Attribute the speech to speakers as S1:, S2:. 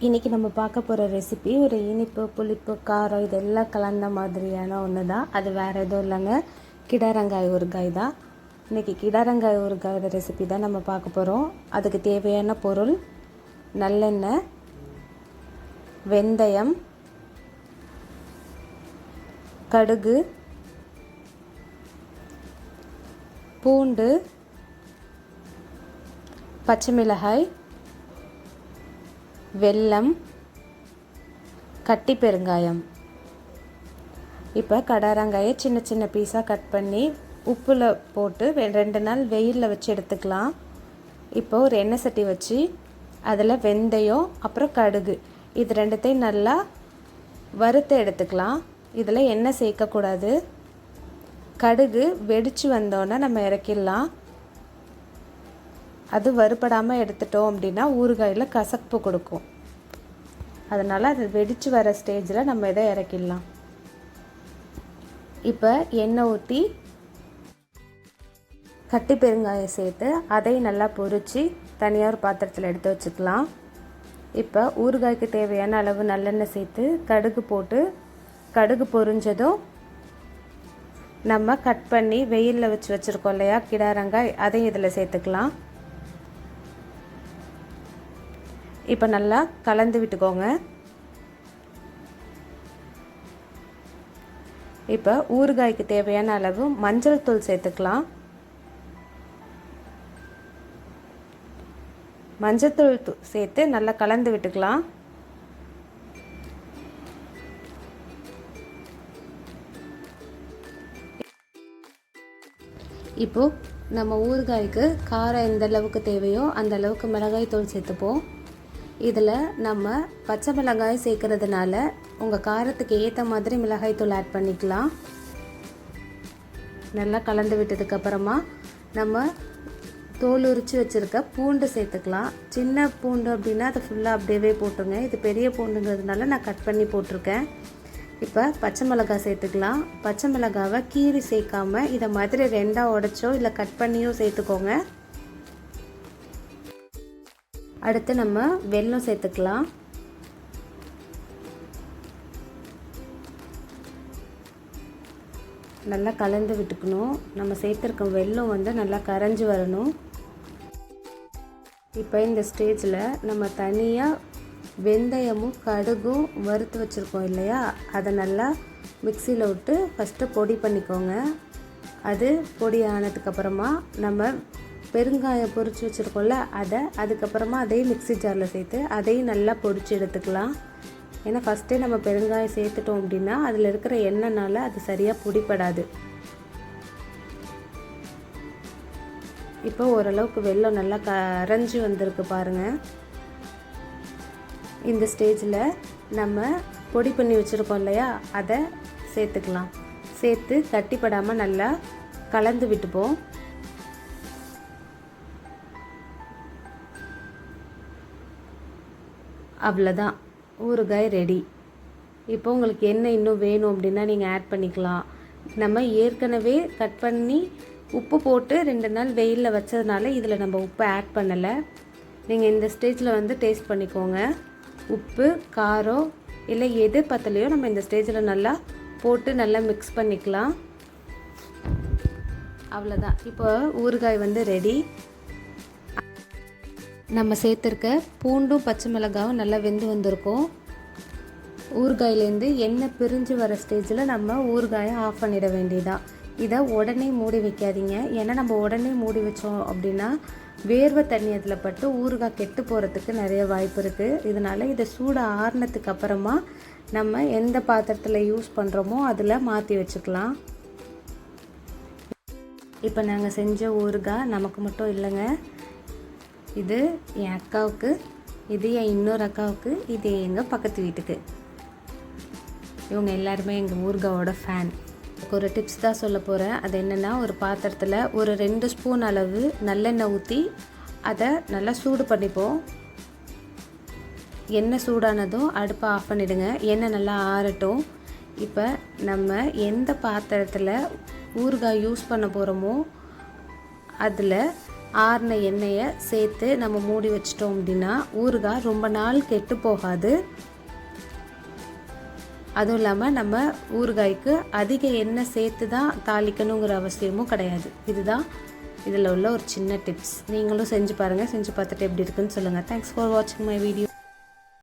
S1: இன்றைக்கி நம்ம பார்க்க போகிற ரெசிபி ஒரு இனிப்பு புளிப்பு காரம் இதெல்லாம் கலந்த மாதிரியான ஒன்று தான். அது வேறு எதுவும் இல்லைங்க, கிடாரங்காய் ஊறுகாய் தான். இன்றைக்கி கிடாரங்காய் ஊறுகாயோட ரெசிபி தான் நம்ம பார்க்க போகிறோம். அதுக்கு தேவையான பொருள் நல்லெண்ணெய், வெந்தயம், கடுகு, பூண்டு, பச்சை மிளகாய், வெல்லம், கட்டி பெருங்காயம். இப்போ கடாரங்காயை சின்ன சின்ன பீஸாக கட் பண்ணி உப்பில் போட்டு 2 நாள் வெயிலில் வச்சு எடுத்துக்கலாம். இப்போ ஒரு எண்ணெய் சட்டி வச்சு அதில் வெந்தயம் அப்புறம் கடுகு இது ரெண்டுத்தையும் நல்லா வறுத்து எடுத்துக்கலாம். இதில் எண்ணெய் சேர்க்கக்கூடாது. கடுகு வெடித்து வந்தோன்னே நம்ம இறக்கிடலாம். அது வறுபடாமல் எடுத்துட்டோம் அப்படின்னா ஊறுகாயில் கசப்பு கொடுக்கும். அதனால் அது வெடித்து வர ஸ்டேஜில் நம்ம இதை இறக்கிடலாம். இப்போ எண்ணெய் ஊற்றி கட்டி பெருங்காயம் சேர்த்து அதை நல்லா பொரித்து தனியாக ஒரு பாத்திரத்தில் எடுத்து வச்சுக்கலாம். இப்போ ஊறுகாய்க்கு தேவையான அளவு நல்லெண்ணெய் சேர்த்து கடுகு போட்டு கடுகு பொரிஞ்சதும் நம்ம கட் பண்ணி வெயிலில் வச்சுருக்கோம் இல்லையா கிடாரங்காய், அதையும் இதில் சேர்த்துக்கலாம். இப்போ நல்லா கலந்து விட்டுக்கோங்க. இப்போ ஊறுகாய்க்கு தேவையான அளவு மஞ்சள் தூள் சேர்த்துக்கலாம். மஞ்சள் தூள் சேர்த்து நல்லா கலந்து விட்டுக்கலாம். இப்போது நம்ம ஊறுகாய்க்கு காரம் எந்த அளவுக்கு தேவையோ அந்த அளவுக்கு மிளகாய் தூள் சேர்த்துப்போம். இதில் நம்ம பச்சை மிளகாய் சேர்க்கறதுனால உங்கள் காரத்துக்கு ஏற்ற மாதிரி மிளகாய் தூள் ஆட் பண்ணிக்கலாம். நல்லா கலந்து விட்டதுக்கப்புறமா நம்ம தோல் உரித்து வச்சுருக்க பூண்டு சேர்த்துக்கலாம். சின்ன பூண்டு அப்படின்னா அதை ஃபுல்லாக அப்படியே போட்டுருங்க. இது பெரிய பூண்டுங்கிறதுனால நான் கட் பண்ணி போட்டிருக்கேன். இப்போ பச்சை மிளகாய் சேர்த்துக்கலாம். பச்சை மிளகாவை கீறி சேர்க்காமல் இதை மாதிரி 2ஆக உடைச்சோ இல்லை கட் பண்ணியோ சேர்த்துக்கோங்க. அடுத்து நம்ம வெல்லம் சேர்த்துக்கலாம். நல்லா கலந்து விட்டுக்கணும். நம்ம சேர்த்துருக்க வெல்லம் நல்லா கரைஞ்சி வரணும். இப்போ இந்த ஸ்டேஜில் நம்ம தனியாக வெந்தயமும் கடுகும் வறுத்து வச்சுருக்கோம் இல்லையா, அதை நல்லா மிக்சியில் விட்டு ஃபஸ்ட்டு பொடி பண்ணிக்கோங்க. அது பொடி ஆனதுக்கப்புறமா நம்ம பெருங்காயம் பொரித்து வச்சுருக்கோம்ல அதுக்கப்புறமா அதையும் மிக்ஸி ஜாரில் சேர்த்து அதையும் நல்லா பொரித்து எடுத்துக்கலாம். ஏன்னா ஃபஸ்ட்டே நம்ம பெருங்காயம் சேர்த்துட்டோம் அப்படின்னா அதில் இருக்கிற எண்ணெய்னால அது சரியாக பிடிப்படாது. இப்போ ஓரளவுக்கு வெல்லம் நல்லா கரைஞ்சி வந்திருக்கு பாருங்கள். இந்த ஸ்டேஜில் நம்ம பொடி பண்ணி வச்சுருக்கோம் இல்லையா, அதை சேர்த்துக்கலாம். சேர்த்து கட்டிப்படாமல் நல்லா கலந்து விட்டுப்போம். அவ்வளோதான், ஊறுகாய் ரெடி. இப்போ உங்களுக்கு என்ன இன்னும் வேணும் அப்படின்னா நீங்கள் ஆட் பண்ணிக்கலாம். நம்ம ஏற்கனவே கட் பண்ணி உப்பு போட்டு 2 நாள் வெயிலில் வச்சதுனால இதில் நம்ம உப்பு ஆட் பண்ணலை. நீங்கள் இந்த ஸ்டேஜில் டேஸ்ட் பண்ணிக்கோங்க. உப்பு காரம் இல்லை எது பத்தலையோ நம்ம இந்த ஸ்டேஜில் நல்லா போட்டு நல்லா மிக்ஸ் பண்ணிக்கலாம். அவ்வளோதான், இப்போ ஊறுகாய் ரெடி. நம்ம சேர்த்துருக்க பூண்டும் பச்சை மிளகாவும் நல்லா வெந்து வந்திருக்கும். ஊறுகாயிலேருந்து எண்ணெய் பிரிஞ்சு வர ஸ்டேஜில் நம்ம ஊறுகாயை ஆஃப் பண்ணிட வேண்டியதான். இதை உடனே மூடி வைக்காதீங்க. ஏன்னா நம்ம உடனே மூடி வச்சோம் அப்படின்னா வேர்வை தண்ணி அதில் பட்டு ஊறுகாய் கெட்டு போகிறதுக்கு நிறைய வாய்ப்பு இருக்குது. இதனால் இதை சூடு ஆறுனதுக்கு அப்புறமா நம்ம எந்த பாத்திரத்தில் யூஸ் பண்ணுறோமோ அதில் மாற்றி வச்சுக்கலாம். இப்போ நாங்கள் செஞ்ச ஊறுகாய் நமக்கு மட்டும் இல்லைங்க, இது என் அக்காவுக்கு, இது என் இன்னொரு அக்காவுக்கு, இது எங்கள் பக்கத்து வீட்டுக்கு. இவங்க எல்லாருமே எங்கள் ஊறுகாயோட ஃபேன். ஒரு டிப்ஸ் தான் சொல்ல போகிறேன். அது என்னென்னா, ஒரு பாத்திரத்தில் ஒரு 2 ஸ்பூன் அளவு நல்லெண்ணெய் ஊற்றி அதை நல்லா சூடு பண்ணிப்போம். எண்ணெய் சூடானதும் அடுப்பை ஆஃப் பண்ணிவிடுங்க. எண்ணெய் நல்லா ஆறட்டும். இப்போ நம்ம எந்த பாத்திரத்தில் ஊறுகாய் யூஸ் பண்ண போகிறோமோ அதில் ஆறின எண்ணெயை சேர்த்து நம்ம மூடி வச்சிட்டோம் அப்படின்னா ஊறுகாய் ரொம்ப நாள் கெட்டு போகாது. அதுவும் இல்லாமல் நம்ம ஊறுகாய்க்கு அதிக எண்ணெய் சேர்த்து தான் தாளிக்கணுங்கிற அவசியமும் கிடையாது. இதுதான் இதில் உள்ள ஒரு சின்ன டிப்ஸ். நீங்களும் செஞ்சு பாருங்கள். செஞ்சு பார்த்துட்டு எப்படி இருக்குன்னு சொல்லுங்கள். தேங்க்ஸ் ஃபார் வாட்சிங் மை வீடியோ.